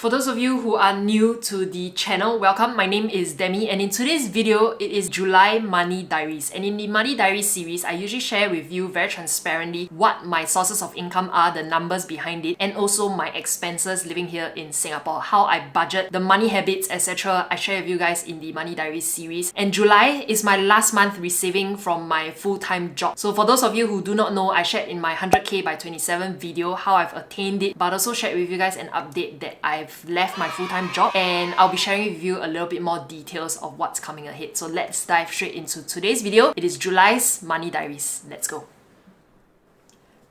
For those of you who are new to the channel, welcome. My name is Demi, and in today's video, it is July Money Diaries. And in the Money Diaries series, I usually share with you very transparently what my sources of income are, the numbers behind it, and also my expenses living here in Singapore, how I budget, the money habits, etc. I share with you guys in the Money Diaries series. And July is my last month receiving from my full-time job. So for those of you who do not know, I shared in my 100k by 27 video how I've attained it, but also shared with you guys an update that I've left my full-time job, and I'll be sharing with you a little bit more details of what's coming ahead. So let's dive straight into today's video. It is July's Money Diaries. Let's go.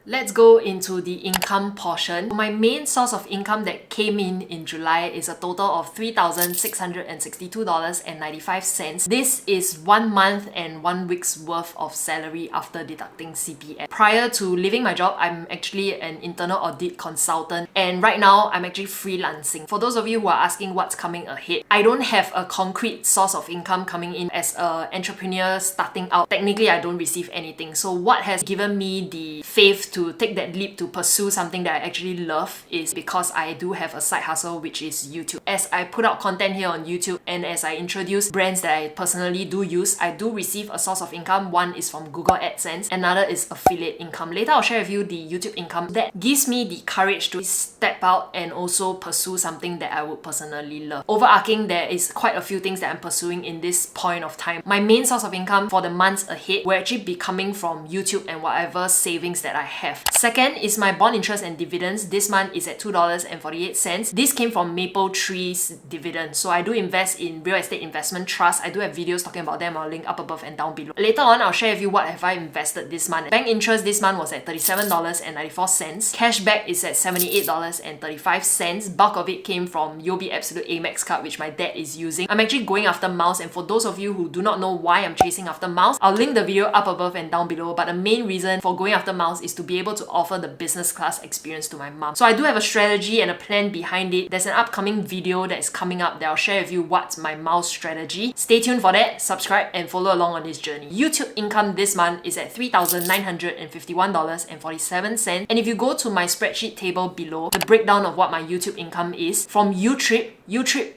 Let's go into the income portion. My main source of income that came in July is a total of $3,662.95. This is 1 month and 1 week's worth of salary after deducting CPF. Prior to leaving my job, I'm actually an internal audit consultant, and right now I'm actually freelancing. For those of you who are asking what's coming ahead, I don't have a concrete source of income coming in as an entrepreneur starting out. Technically, I don't receive anything. So what has given me the faith to take that leap to pursue something that I actually love is because I do have a side hustle, which is YouTube. As I put out content here on YouTube and as I introduce brands that I personally do use, I do receive a source of income. One is from Google AdSense, another is affiliate income. Later I'll share with you the YouTube income that gives me the courage to step out and also pursue something that I would personally love. Overarching, there is quite a few things that I'm pursuing in this point of time. My main source of income for the months ahead will actually be coming from YouTube and whatever savings that I have. Second is my bond interest and dividends. This month is at $2.48. This came from Maple Tree's dividend. So I do invest in real estate investment trusts. I do have videos talking about them. I'll link up above and down below. Later on, I'll share with you what have I invested this month. Bank interest this month was at $37.94. Cashback is at $78.35. Bulk of it came from UOB Absolute Amex card, which my dad is using. I'm actually going after miles, and for those of you who do not know why I'm chasing after miles, I'll link the video up above and down below. But the main reason for going after miles is to be able to offer the business class experience to my mom. So I do have a strategy and a plan behind it. There's an upcoming video that is coming up that I'll share with you what's my miles strategy. Stay tuned for that, subscribe and follow along on this journey. YouTube income this month is at $3,951.47. And if you go to my spreadsheet table below, the breakdown of what my YouTube income is from YouTube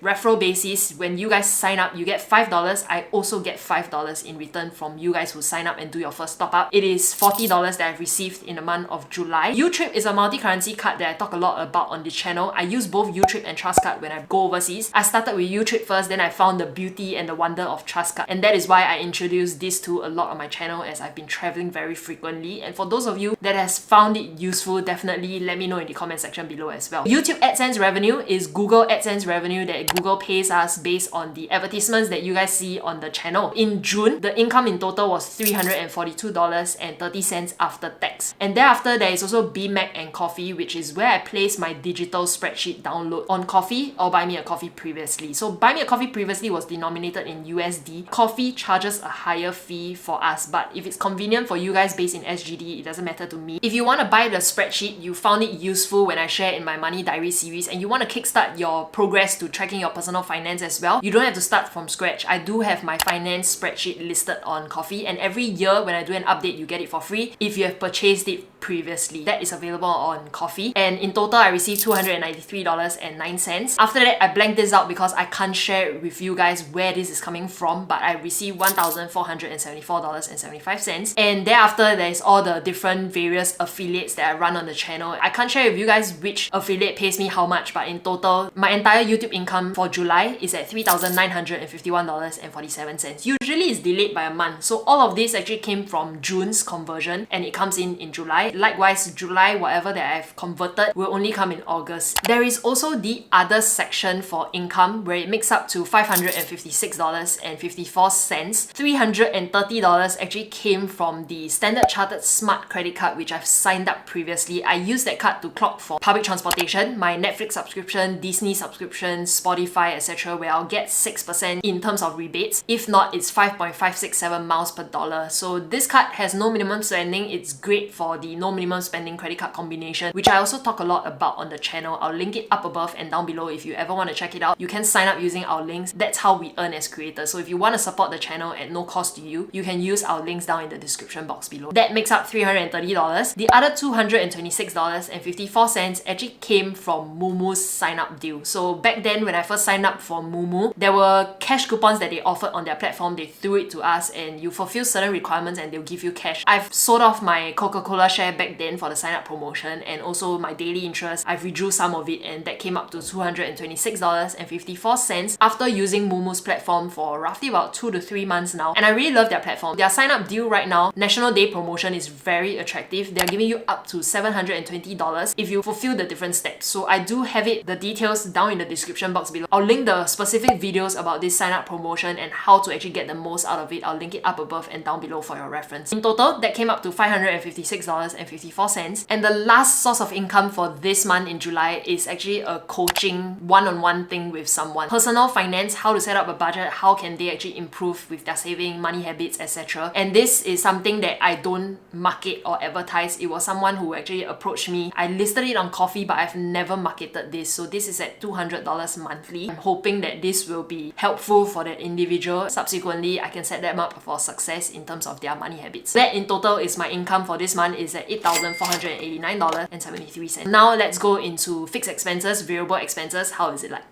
referral basis, when you guys sign up, you get $5. I also get $5 in return from you guys who sign up and do your first top up. It is $40 that I've received in the month of July. YouTube is a multi-currency card that I talk a lot about on the channel. I use both YouTube and Trust Card when I go overseas. I started with YouTube first, then I found the beauty and the wonder of Trust Card, and that is why I introduced these two a lot on my channel as I've been traveling very frequently. And for those of you that has found it useful, definitely let me know in the comment section below as well. YouTube AdSense revenue is Google AdSense revenue that Google pays us based on the advertisements that you guys see on the channel. In June, the income in total was $342.30 after tax. And thereafter, there is also BMac and Coffee, which is where I place my digital spreadsheet download on Coffee or Buy Me a Coffee previously. So Buy Me a Coffee previously was denominated in USD. Coffee charges a higher fee for us, but if it's convenient for you guys based in SGD, it doesn't matter to me. If you want to buy the spreadsheet, you found it useful when I share in my Money Diary series, and you want to kickstart your progress to tracking your personal finance as well, you don't have to start from scratch. I do have my finance spreadsheet listed on Coffee, and every year when I do an update, you get it for free if you have purchased it previously. That is available on Coffee, and in total I received $293.09. After that, I blanked this out because I can't share with you guys where this is coming from, but I received $1,474.75. And thereafter, there's all the different various affiliates that I run on the channel. I can't share with you guys which affiliate pays me how much, but in total, my entire YouTube income for July is at $3,951.47. Usually it's delayed by a month, so all of this actually came from June's conversion and it comes in July. Likewise, July, whatever that I've converted will only come in August. There is also the other section for income where it makes up to $556.54. $330 actually came from the Standard Chartered Smart Credit Card, which I've signed up previously. I use that card to clock for public transportation, my Netflix subscription, Disney subscription, Spotify, etc., where I'll get 6% in terms of rebates. If not, it's 5.567 miles per dollar. So this card has no minimum spending. It's great for the no minimum spending credit card combination, which I also talk a lot about on the channel. I'll link it up above and down below if you ever want to check it out. You can sign up using our links. That's how we earn as creators. So if you want to support the channel at no cost to you, you can use our links down in the description box below. That makes up $330. The other $226.54 actually came from Moomoo's sign up deal. So back then when I first signed up for Moomoo, there were cash coupons that they offered on their platform. They threw it to us and you fulfill certain requirements and they'll give you cash. I've sold off my Coca-Cola share back then for the sign up promotion, and also my daily interest. I've withdrew some of it and that came up to $226.54 after using Moomoo's platform for roughly about 2 to 3 months now. And I really love their platform. Their sign up deal right now, National Day promotion, is very attractive. They're giving you up to $720 if you fulfill the different steps. So I do have the details down in the description box below. I'll link the specific videos about this sign up promotion and how to actually get the most out of it. I'll link it up above and down below for your reference. In total, that came up to $556.54. And the last source of income for this month in July is actually a coaching one-on-one thing with someone. Personal finance, how to set up a budget, how can they actually improve with their saving, money habits, etc. And this is something that I don't market or advertise. It was someone who actually approached me. I listed it on Coffee, but I've never marketed this. So this is at $200 monthly. I'm hoping that this will be helpful for that individual. Subsequently, I can set them up for success in terms of their money habits. That in total is my income for this month is at $8,489.73. Now let's go into fixed expenses, variable expenses. How is it like?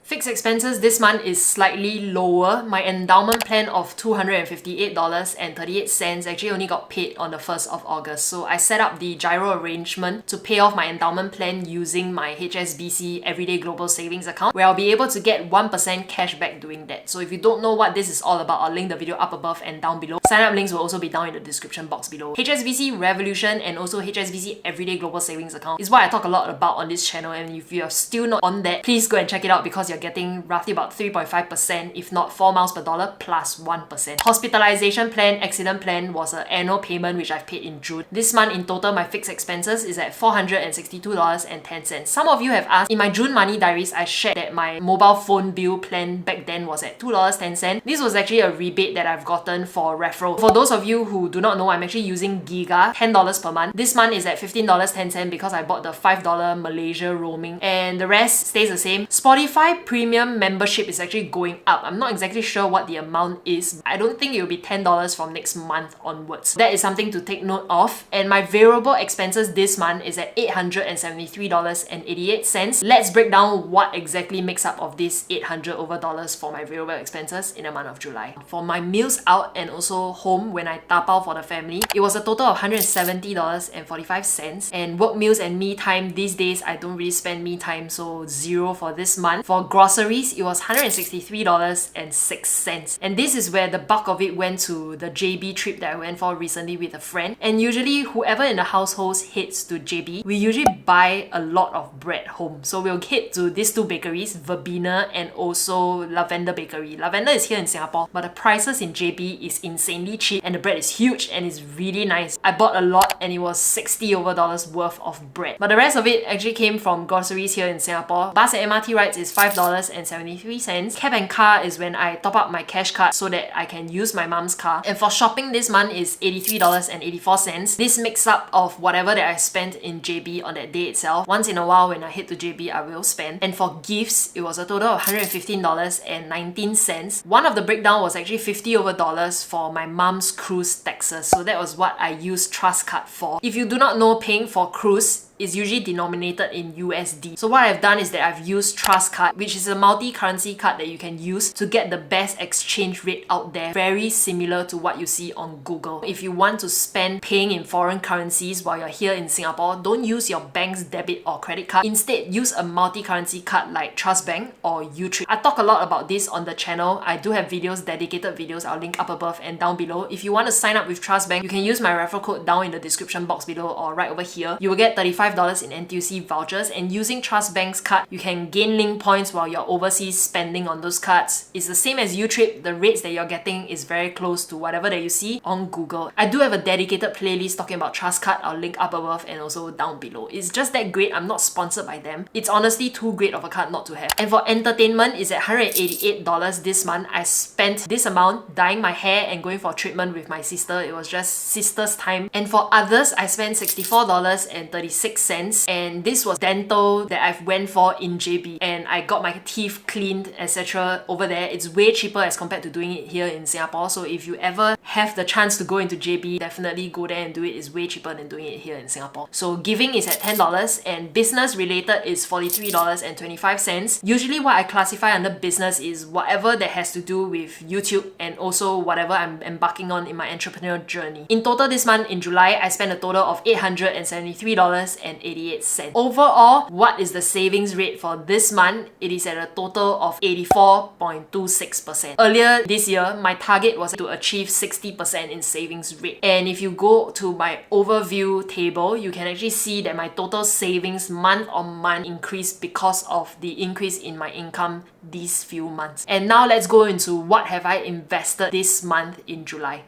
Fixed expenses this month is slightly lower. My endowment plan of $258.38 actually only got paid on the 1st of August. So I set up the gyro arrangement to pay off my endowment plan using my HSBC Everyday Global Savings account, where I'll be able to get 1% cash back doing that. So if you don't know what this is all about, I'll link the video up above and down below. Sign up links will also be down in the description box below. HSBC Revolution and also HSBC Everyday Global Savings account is what I talk a lot about on this channel, and if you're still not on that, please go and check it out because you're getting roughly about 3.5%, if not 4 miles per dollar plus 1%. Hospitalization plan, accident plan was an annual payment which I've paid in June. This month in total, my fixed expenses is at $462.10. Some of you have asked, in my June money diaries, I shared that my mobile phone bill plan back then was at $2.10. This was actually a rebate that I've gotten for referral. For those of you who do not know, I'm actually using Giga, $10 per month. This month is at $15.10 because I bought the $5 Malaysia roaming, and the rest stays the same. Spotify Premium membership is actually going up. I'm not exactly sure what the amount is. I don't think it will be $10 from next month onwards. That is something to take note of. And my variable expenses this month is at $873.88. Let's break down what exactly makes up of this $800 over dollars for my variable expenses in the month of July. For my meals out and also home when I tapao for the family, it was a total of $170.45. And work meals and me time, these days I don't really spend me time, so zero for this month. For groceries, it was $163.06. And this is where the bulk of it went to the JB trip that I went for recently with a friend. And usually whoever in the household heads to JB, we usually buy a lot of bread home. So we'll head to these two bakeries, Verbena and also Lavender Bakery. Lavender is here in Singapore, but the prices in JB is insanely cheap and the bread is huge and it's really nice. I bought a lot and it was $60 over dollars worth of bread. But the rest of it actually came from groceries here in Singapore. Bus and MRT rides is $5.73. Cab and car is when I top up my cash card so that I can use my mom's car. And for shopping this month is $83.84. This makes up of whatever that I spent in JB on that day itself. Once in a while when I head to JB, I will spend. And for gifts, it was a total of $115.19. One of the breakdown was actually $50 over dollars for my mom's cruise taxes. So that was what I used Trust Card for. If you do not know, paying for cruise is usually denominated in USD. So what I've done is that I've used Trust Card, which is a multi-currency card that you can use to get the best exchange rate out there, very similar to what you see on Google. If you want to spend paying in foreign currencies while you're here in Singapore, don't use your bank's debit or credit card. Instead, use a multi-currency card like Trust Bank or Utrip. I talk a lot about this on the channel. I do have videos, dedicated videos. I'll link up above and down below. If you want to sign up with Trust Bank, you can use my referral code down in the description box below or right over here. You will get $35 $25 in NTUC vouchers, and using Trust Bank's card, you can gain link points while you're overseas spending on those cards. It's the same as YouTrip. The rates that you're getting is very close to whatever that you see on Google. I do have a dedicated playlist talking about Trust Card. I'll link up above and also down below. It's just that great. I'm not sponsored by them. It's honestly too great of a card not to have. And for entertainment, it's at $188 this month. I spent this amount dyeing my hair and going for treatment with my sister. It was just sister's time. And for others, I spent $64.36, and this was dental that I've went for in JB, and I got my teeth cleaned, etc. over there. It's way cheaper as compared to doing it here in Singapore. So if you ever have the chance to go into JB, definitely go there and do it. It's way cheaper than doing it here in Singapore. So giving is at $10, and business related is $43.25. Usually what I classify under business is whatever that has to do with YouTube and also whatever I'm embarking on in my entrepreneurial journey. In total this month, in July, I spent a total of $873.88. Overall, what is the savings rate for this month? It is at a total of 84.26%. Earlier this year, my target was to achieve 60% in savings rate. And if you go to my overview table, you can actually see that my total savings month on month increased because of the increase in my income these few months. And now let's go into what have I invested this month in July.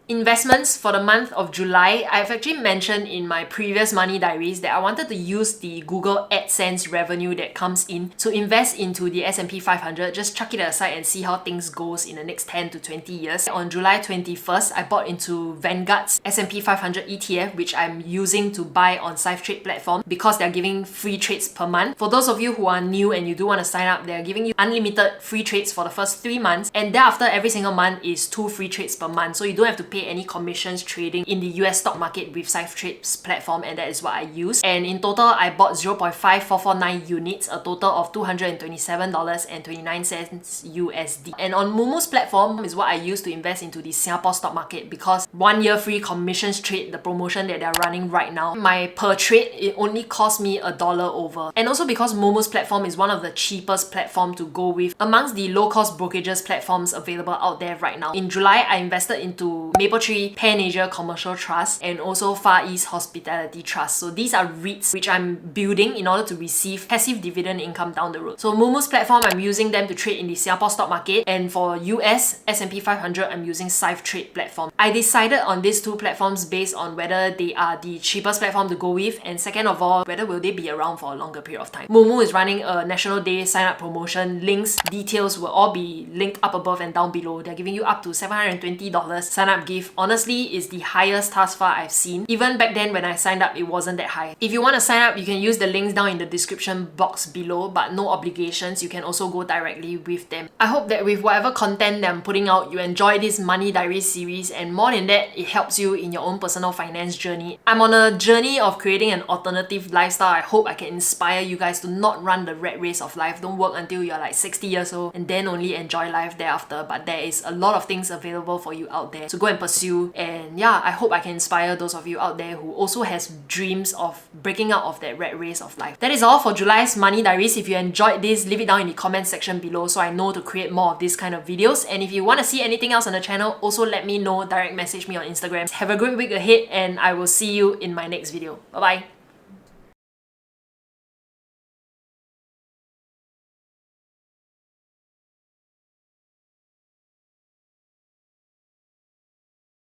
Investments for the month of July, I've actually mentioned in my previous money diaries that I wanted to use the Google AdSense revenue that comes in to invest into the S&P 500, just chuck it aside and see how things goes in the next 10 to 20 years. On July 21st, I bought into Vanguard's S&P 500 ETF, which I'm using to buy on SafeTrade platform because they're giving free trades per month. For those of you who are new and you do want to sign up, they're giving you unlimited free trades for the first 3 months, and thereafter every single month is 2 free trades per month, so you don't have to pay any commissions trading in the US stock market with SafeTrade's platform, and that is what I use. And in total, I bought 0.5449 units, a total of $227.29 USD. And on Momo's platform is what I use to invest into the Singapore stock market because 1 year free commissions trade, the promotion that they're running right now, my per trade, it only cost me $1 over. And also because Momo's platform is one of the cheapest platform to go with amongst the low-cost brokerages platforms available out there right now. In July, I invested into Mapletree Pan Asia Commercial Trust and also Far East Hospitality Trust. So these are REITs which I'm building in order to receive passive dividend income down the road. So Momo's platform, I'm using them to trade in the Singapore stock market, and for US S&P 500, I'm using SafeTrade platform. I decided on these two platforms based on whether they are the cheapest platform to go with, and second of all, whether will they be around for a longer period of time. Momo is running a National Day sign up promotion. Links, details will all be linked up above and down below. They're giving you up to $720 sign up gift. Honestly, is the highest thus far I've seen. Even back then when I signed up, it wasn't that high. If you want to sign up, you can use the links down in the description box below, but no obligations. You can also go directly with them. I hope that with whatever content that I'm putting out, you enjoy this Money Diaries series, and more than that, it helps you in your own personal finance journey. I'm on a journey of creating an alternative lifestyle. I hope I can inspire you guys to not run the rat race of life. Don't work until you're like 60 years old and then only enjoy life thereafter. But there is a lot of things available for you out there, so go and pursue. And yeah, I hope I can inspire those of you out there who also has dreams of breaking out of that rat race of life. That is all for July's Money Diaries. If you enjoyed this, leave it down in the comment section below so I know to create more of this kind of videos. And if you want to see anything else on the channel, also let me know. Direct message me on Instagram. Have a great week ahead, and I will see you in my next video. Bye bye.